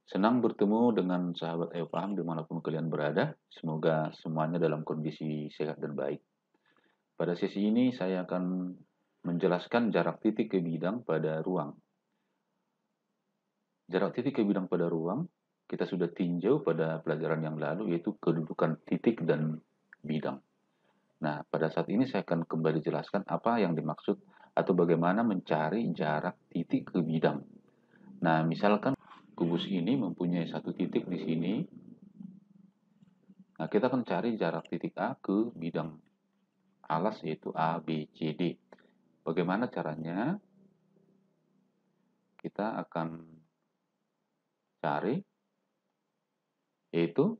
Senang bertemu dengan sahabat Ayo Paham dimanapun kalian berada. Semoga semuanya dalam kondisi sehat dan baik. Pada sesi ini saya akan menjelaskan jarak titik ke bidang pada ruang. Jarak titik ke bidang pada ruang kita sudah tinjau pada pelajaran yang lalu, yaitu kedudukan titik dan bidang. Nah, pada saat ini saya akan kembali jelaskan apa yang dimaksud atau bagaimana mencari jarak titik ke bidang. Nah, misalkan kubus ini mempunyai satu titik di sini. Nah, kita akan cari jarak titik A ke bidang alas, yaitu A, B, C, D. Bagaimana caranya? Kita akan cari, yaitu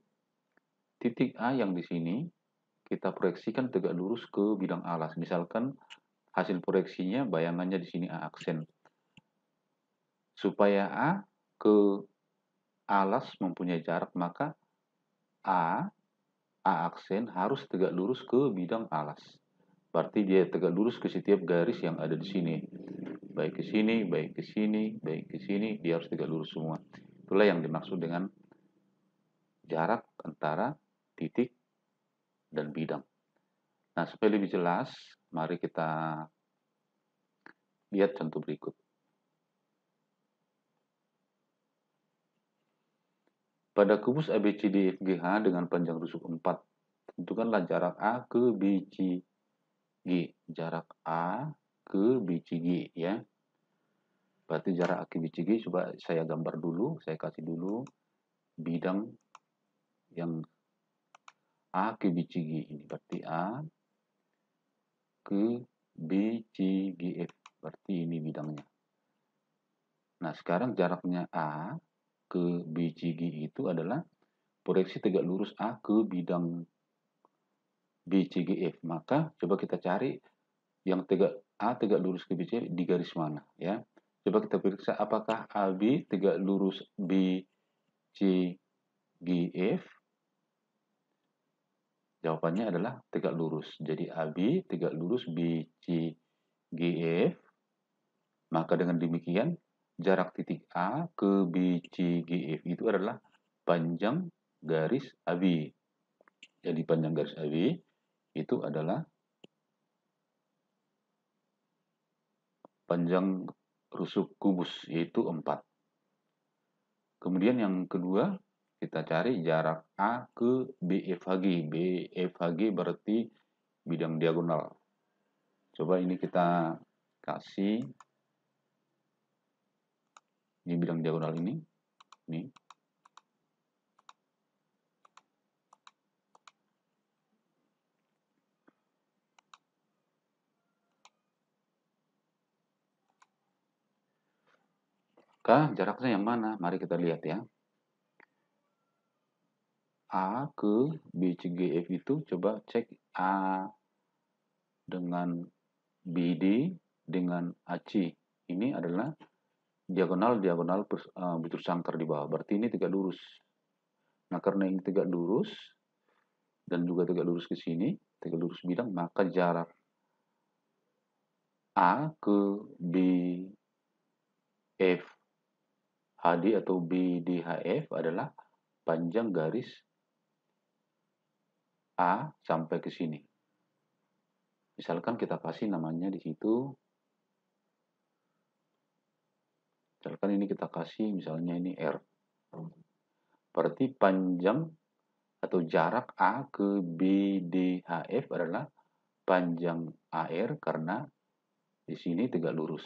titik A yang di sini, kita proyeksikan tegak lurus ke bidang alas. Misalkan hasil proyeksinya, bayangannya di sini A aksen. Supaya A ke alas mempunyai jarak, maka A aksen harus tegak lurus ke bidang alas. Berarti dia tegak lurus ke setiap garis yang ada di sini. Baik ke sini, baik ke sini, baik ke sini, dia harus tegak lurus semua. Itulah yang dimaksud dengan jarak antara titik dan bidang. Nah, supaya lebih jelas, mari kita lihat contoh berikut. Pada kubus ABCDFGH dengan panjang rusuk 4, tentukanlah jarak A ke BCG. Jarak A ke BCG ya. Berarti jarak A ke BCG, coba saya gambar dulu, saya kasih dulu bidang yang A ke BCG ini. Berarti A ke BCGF. Berarti ini bidangnya. Nah, sekarang jaraknya A ke BCG itu adalah proyeksi tegak lurus A ke bidang BCGF. Maka coba kita cari yang A tegak lurus ke BCGF di garis mana ya. Coba kita periksa apakah AB tegak lurus BCGF. Jawabannya adalah tegak lurus. Jadi AB tegak lurus BCGF. Maka dengan demikian jarak titik A ke BCGF itu adalah panjang garis AB. Jadi panjang garis AB itu adalah panjang rusuk kubus, yaitu 4. Kemudian yang kedua, kita cari jarak A ke BFHG. BFHG berarti bidang diagonal. Coba ini kita kasih, ini bidang diagonal ini. Nih. Jaraknya yang mana? Mari kita lihat ya. A ke BCGF itu coba cek A dengan BD dengan AC. Ini adalah diagonal butir sangkar di bawah. Berarti ini tegak lurus. Nah, karena ini tegak lurus dan juga tegak lurus ke sini, tegak lurus bidang, maka jarak A ke BFHD atau BDHF adalah panjang garis A sampai ke sini. Misalkan kita kasih namanya di situ. Misalkan ini kita kasih misalnya ini R. Berarti panjang atau jarak A ke BDHF adalah panjang AR karena di sini tegak lurus.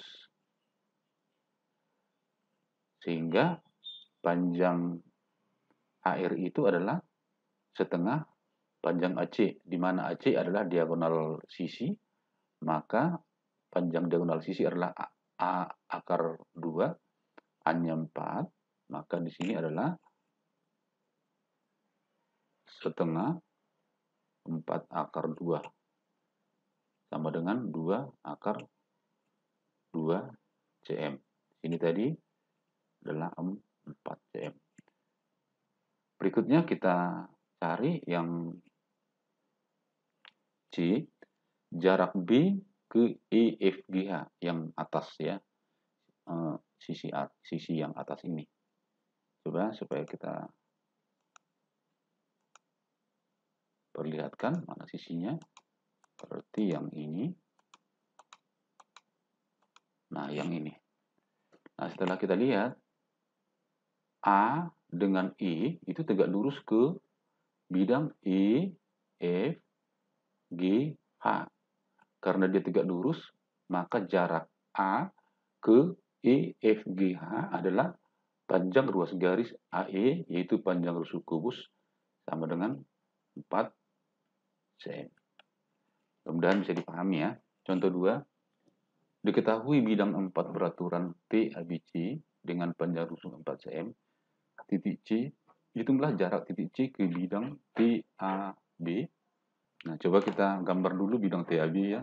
Sehingga panjang AR itu adalah setengah panjang AC, di mana AC adalah diagonal sisi, maka panjang diagonal sisi adalah A akar 2, A-nya 4, maka di sini adalah setengah 4 akar 2 sama dengan 2 akar 2 cm. Ini tadi adalah 4 cm. Berikutnya kita cari yang C, jarak B ke EFGH yang atas ya, sisi yang atas ini. Coba supaya kita perlihatkan mana sisinya. Seperti yang ini. Nah, yang ini. Nah, setelah kita lihat, A dengan E itu tegak lurus ke bidang E, F, G, H. Karena dia tegak lurus, maka jarak A ke E, F, G, H adalah panjang ruas garis AE, yaitu panjang rusuk kubus, sama dengan 4 cm. Mudah-mudahan bisa dipahami ya. Contoh 2, diketahui bidang 4 beraturan TABC dengan panjang rusuk 4 cm, titik C, hitunglah jarak titik C ke bidang TAB. Nah, coba kita gambar dulu bidang TAB ya,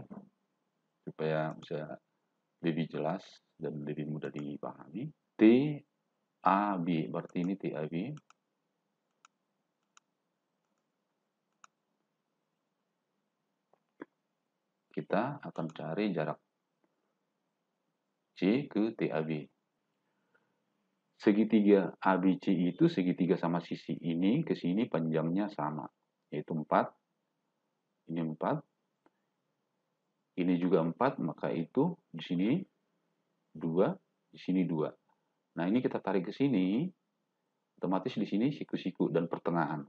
supaya bisa lebih jelas dan lebih mudah dipahami. TAB, berarti ini TAB. Kita akan cari jarak C ke TAB. Segitiga ABC itu segitiga sama sisi ini ke sini panjangnya sama, yaitu 4. Ini 4. Ini juga 4, maka itu di sini 2, di sini 2. Nah, ini kita tarik ke sini, otomatis di sini siku-siku dan pertengahan.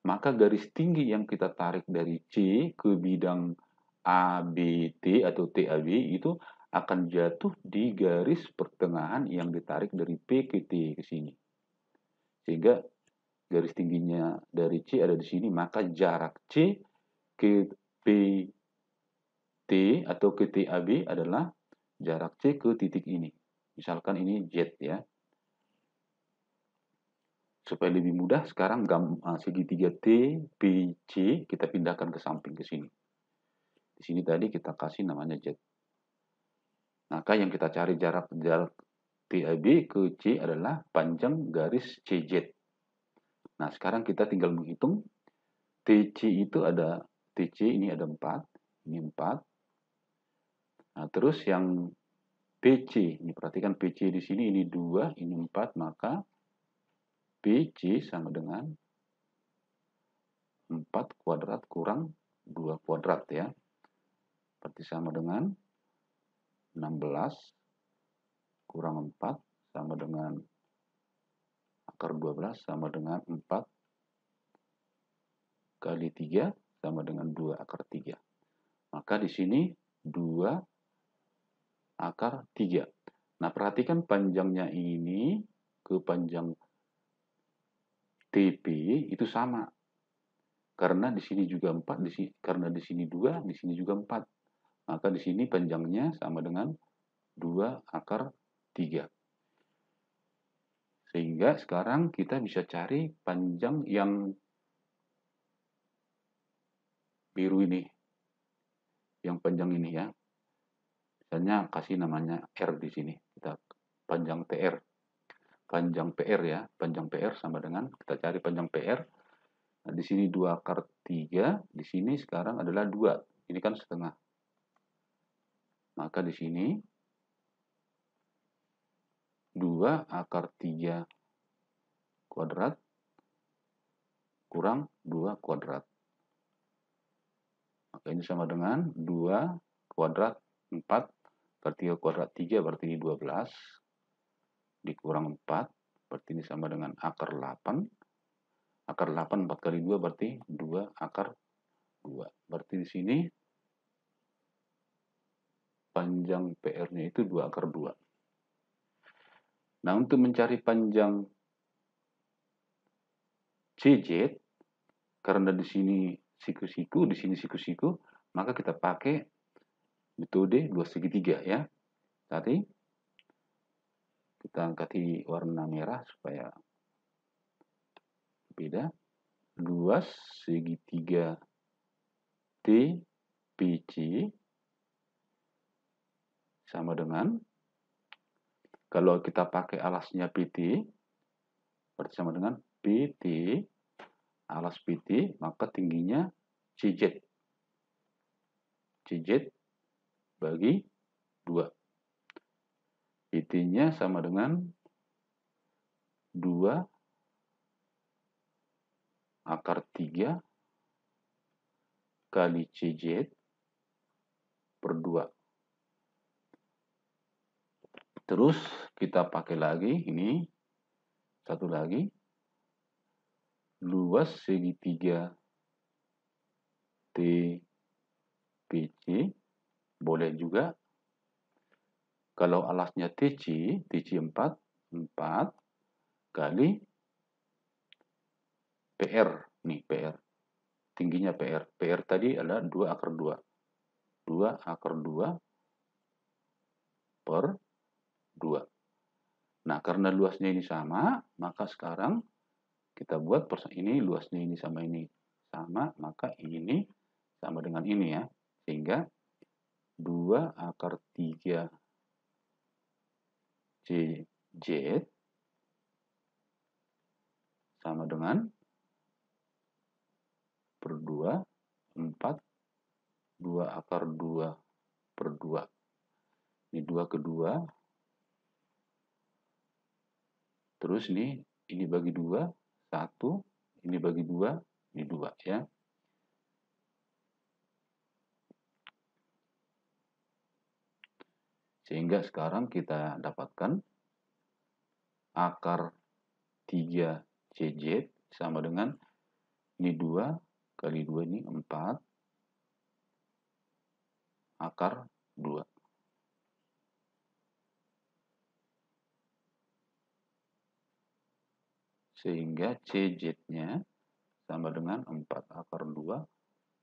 Maka garis tinggi yang kita tarik dari C ke bidang ABT atau TAB itu akan jatuh di garis pertengahan yang ditarik dari P ke T ke sini. Sehingga garis tingginya dari C ada di sini, maka jarak C ke PT atau ke TAB adalah jarak C ke titik ini. Misalkan ini Z ya. Supaya lebih mudah, sekarang segitiga TPC kita pindahkan ke samping ke sini. Di sini tadi kita kasih namanya Z. Maka yang kita cari jarak TAB ke C adalah panjang garis CZ. Nah, sekarang kita tinggal menghitung. TC itu ada, TC ini ada 4, ini 4. Nah, terus yang PC, ini perhatikan PC di sini, ini 2, ini 4, maka PC sama dengan 4 kuadrat kurang 2 kuadrat ya. Berarti sama dengan 16 kurang 4 sama dengan akar 12 sama dengan 4 kali 3 sama dengan 2 akar 3. Maka di sini 2 akar 3. Nah, perhatikan panjangnya ini ke panjang TP itu sama. Karena di sini juga 4, karena di sini 2, di sini juga 4. Maka di sini panjangnya sama dengan 2 akar 3. Sehingga sekarang kita bisa cari panjang yang biru ini. Yang panjang ini ya. Misalnya kasih namanya R di sini. Kita panjang TR. Panjang PR ya. Panjang PR sama dengan, kita cari panjang PR. Nah, di sini 2 akar 3. Di sini sekarang adalah 2. Ini kan setengah. Maka di sini 2 akar 3 kuadrat kurang 2 kuadrat. Maka ini sama dengan 2 kuadrat 4 per 3 kuadrat 3 berarti ini 12 dikurang 4 berarti ini sama dengan akar 8. Akar 8 4 kali 2 berarti 2 akar 2. Berarti di sini panjang PR-nya itu 2 akar 2. Nah, untuk mencari panjang CZ, karena di sini siku-siku, di sini siku-siku, maka kita pakai metode 2 segitiga ya. Tadi kita angkati warna merah supaya beda. 2 segitiga TPC sama dengan, kalau kita pakai alasnya PT, berarti sama dengan PT, alas PT, maka tingginya CZ. CZ bagi 2. PT-nya sama dengan 2 akar 3 kali CZ per 2. Terus kita pakai lagi ini, satu lagi, luas segitiga TPC, boleh juga. Kalau alasnya TC 4 kali PR, nih PR, tingginya PR. PR tadi adalah 2 akar 2. 2 akar 2 per 2. Nah, karena luasnya ini sama, maka sekarang kita buat ini luasnya ini sama, maka ini sama dengan ini ya. Sehingga 2 akar 3 CZ sama dengan per 2, 4, 2 akar 2 per 2. Ini 2 ke 2. Terus ini bagi 2, 1, ini bagi 2, ini 2 ya. Sehingga sekarang kita dapatkan akar 3 CZ sama dengan ini 2 kali 2 ini 4 akar 2. Sehingga CZ-nya sama dengan 4 akar 2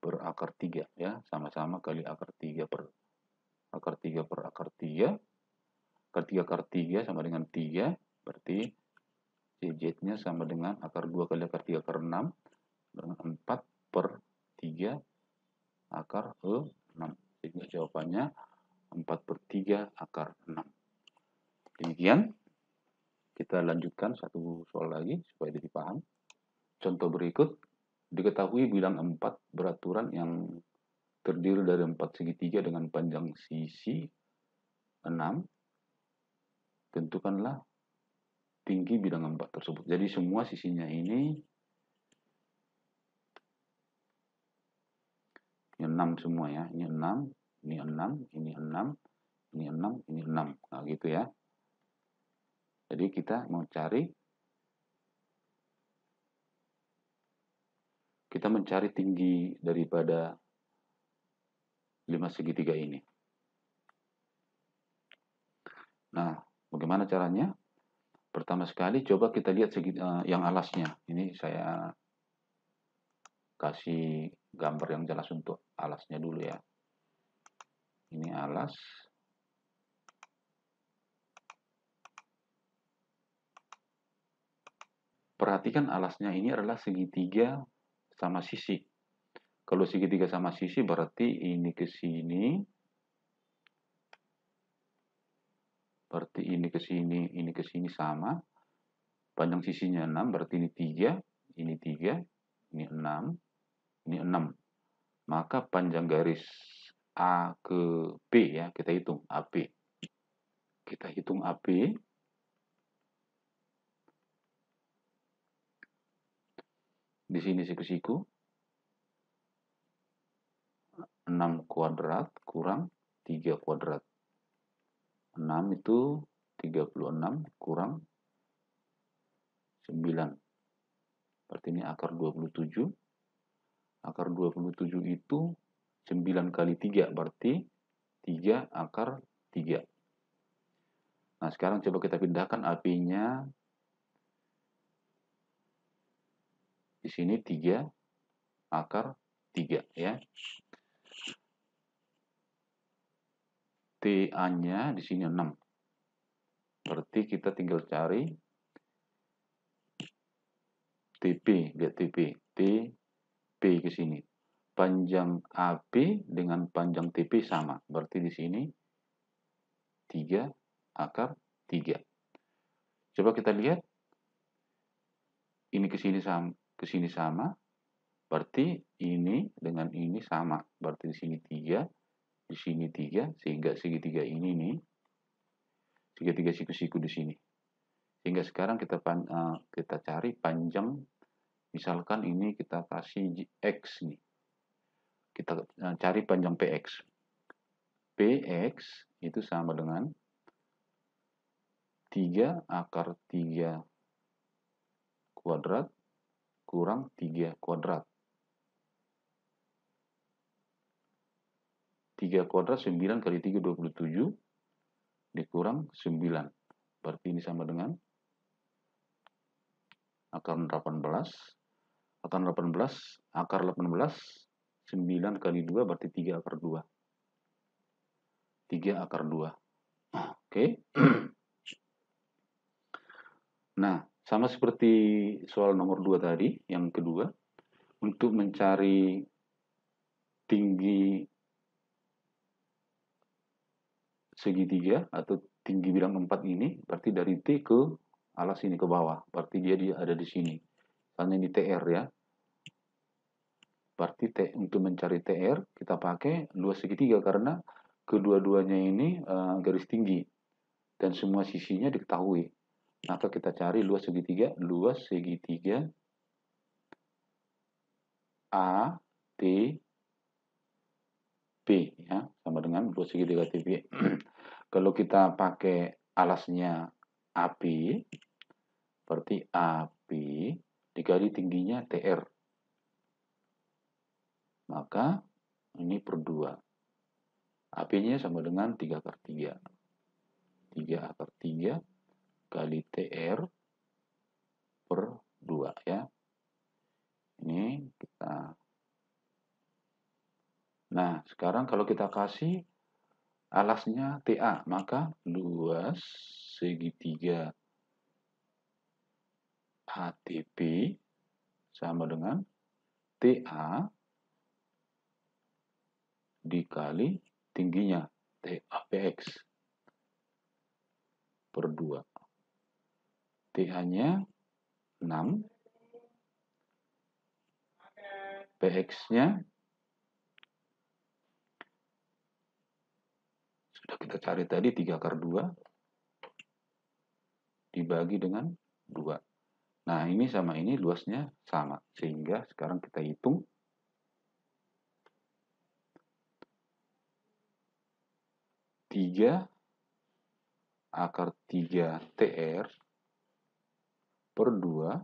per akar 3 ya, sama-sama kali akar 3 per akar 3 per akar 3. Akar 3 sama dengan 3, berarti CZ-nya sama dengan akar 2 kali akar 3 akar 6 dengan 4 per 3 akar 6. Sehingga jawabannya 4 per 3 akar 6. Demikian. Kita lanjutkan satu soal lagi supaya lebih paham. Contoh berikut, diketahui bilang 4 beraturan yang terdiri dari 4 segitiga dengan panjang sisi 6. Tentukanlah tinggi bidang 4 tersebut. Jadi semua sisinya ini 6 semua ya. Ini 6, ini 6, ini 6, ini 6, ini 6. Nah gitu ya. Jadi kita mau mencari tinggi daripada 5 segitiga ini. Nah, bagaimana caranya? Pertama sekali coba kita lihat yang alasnya. Ini saya kasih gambar yang jelas untuk alasnya dulu ya. Ini alas. Perhatikan alasnya ini adalah segitiga sama sisi. Kalau segitiga sama sisi berarti ini ke sini. Berarti ini ke sini sama. Panjang sisinya 6, berarti ini 3, ini 3, ini 6, ini 6. Maka panjang garis A ke B ya, kita hitung AP. Kita hitung AP. Di sini siku-siku. 6 kuadrat kurang 3 kuadrat. 6 itu 36 kurang 9. Berarti ini akar 27. Akar 27 itu 9 kali 3. Berarti 3 akar 3. Nah, sekarang coba kita pindahkan AP-nya. Di sini 3 akar 3 ya. TA-nya di sini 6. Berarti kita tinggal cari TP, lihat TP. TP ke sini. Panjang AP dengan panjang TP sama. Berarti di sini 3 akar 3. Coba kita lihat. Ini ke sini sama. Berarti ini dengan ini sama. Berarti di sini 3, di sini 3, sehingga segitiga ini nih. Segitiga siku-siku di sini. Sehingga sekarang kita cari panjang, misalkan ini kita kasih X nih. Kita cari panjang PX. PX itu sama dengan 3 akar 3 kuadrat kurang 3 kuadrat. 3 kuadrat 9 kali 3 27 dikurang 9. Berarti ini sama dengan akar 18. Akar 18 9 kali 2 berarti 3 akar 2. 3 akar 2. Oke. Nah, sama seperti soal nomor 2 tadi, yang kedua, untuk mencari tinggi segitiga atau tinggi bidang 4 ini, berarti dari T ke alas ini ke bawah. Berarti dia ada di sini. Misalnya ini TR ya. Berarti untuk mencari TR, kita pakai luas segitiga karena kedua-duanya ini garis tinggi. Dan semua sisinya diketahui. Maka kita cari luas segitiga A, T, P ya, sama dengan luas segitiga TP. Kalau kita pakai alasnya AP, berarti AP dikali tingginya TR. Maka ini per 2. AP-nya sama dengan 3 akar 3. 3 akar 3 kali TR per 2 ya. Ini kita. Nah, sekarang kalau kita kasih alasnya TA, maka luas segitiga ATP sama dengan TA dikali tingginya TAPX per 2. TA-nya 6, PX-nya sudah kita cari tadi 3 akar 2 dibagi dengan 2. Nah, ini sama ini luasnya sama. Sehingga sekarang kita hitung. 3 akar 3 TR per 2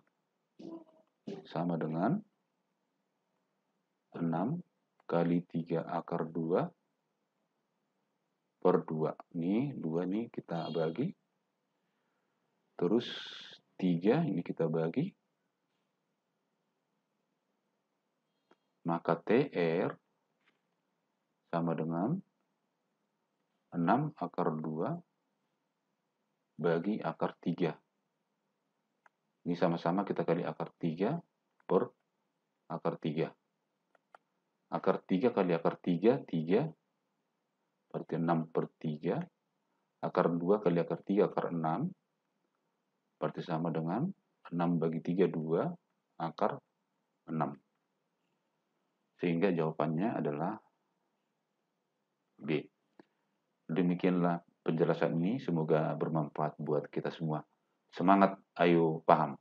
sama dengan 6 kali 3 akar 2 per 2. Ini 2 nih kita bagi. Terus 3 ini kita bagi. Maka TR sama dengan 6 akar 2 bagi akar 3. Ini sama-sama kita kali akar 3 per akar 3. Akar 3 kali akar 3, 3. Berarti 6 per 3. Akar 2 kali akar 3, akar 6. Berarti sama dengan 6 bagi 3, 2. Akar 6. Sehingga jawabannya adalah B. Demikianlah penjelasan ini. Semoga bermanfaat buat kita semua. Semangat, ayo paham.